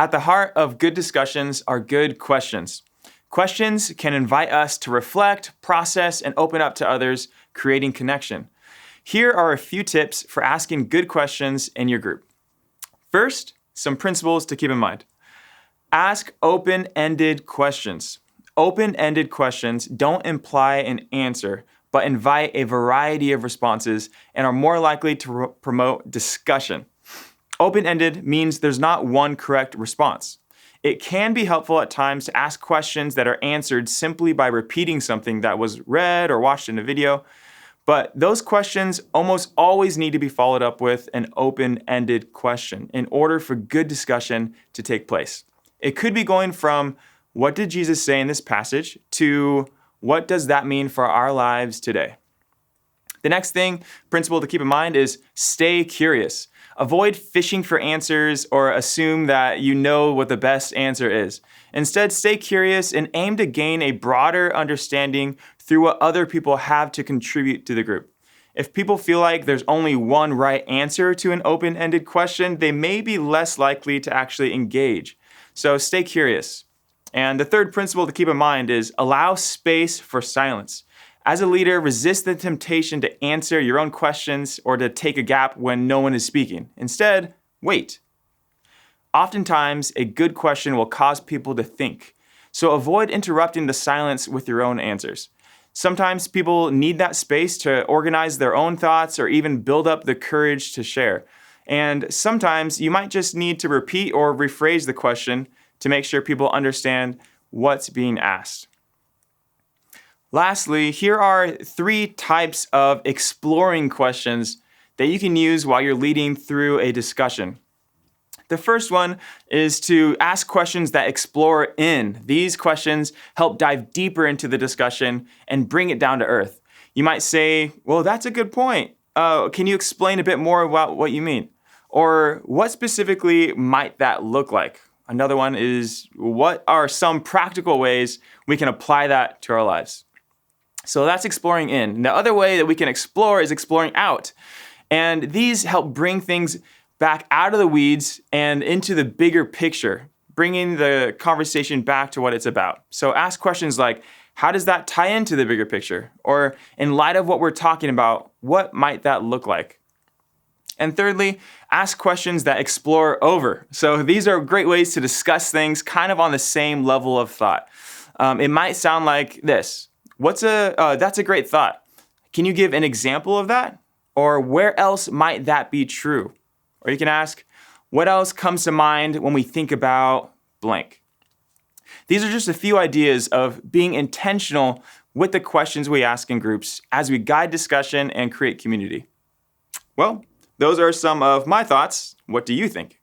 At the heart of good discussions are good questions. Questions can invite us to reflect, process, and open up to others, creating connection. Here are a few tips for asking good questions in your group. First, some principles to keep in mind. Ask open-ended questions. Open-ended questions don't imply an answer, but invite a variety of responses and are more likely to promote discussion. Open-ended means there's not one correct response. It can be helpful at times to ask questions that are answered simply by repeating something that was read or watched in a video, but those questions almost always need to be followed up with an open-ended question in order for good discussion to take place. It could be going from, what did Jesus say in this passage, to what does that mean for our lives today? The next principle to keep in mind is stay curious. Avoid fishing for answers or assume that you know what the best answer is. Instead, stay curious and aim to gain a broader understanding through what other people have to contribute to the group. If people feel like there's only one right answer to an open-ended question, they may be less likely to actually engage. So stay curious. And the third principle to keep in mind is allow space for silence. As a leader, resist the temptation to answer your own questions or to take a gap when no one is speaking. Instead, wait. Oftentimes, a good question will cause people to think, so avoid interrupting the silence with your own answers. Sometimes people need that space to organize their own thoughts or even build up the courage to share. And sometimes you might just need to repeat or rephrase the question to make sure people understand what's being asked. Lastly, here are 3 types of exploring questions that you can use while you're leading through a discussion. The first one is to ask questions that explore in. These questions help dive deeper into the discussion and bring it down to earth. You might say, well, that's a good point. Can you explain a bit more about what you mean? Or what specifically might that look like? Another one is, what are some practical ways we can apply that to our lives? So that's exploring in. The other way that we can explore is exploring out. And these help bring things back out of the weeds and into the bigger picture, bringing the conversation back to what it's about. So ask questions like, how does that tie into the bigger picture? Or in light of what we're talking about, what might that look like? And thirdly, ask questions that explore over. So these are great ways to discuss things kind of on the same level of thought. It might sound like this. That's a great thought. Can you give an example of that? Or where else might that be true? Or you can ask, what else comes to mind when we think about blank? These are just a few ideas of being intentional with the questions we ask in groups as we guide discussion and create community. Well, those are some of my thoughts. What do you think?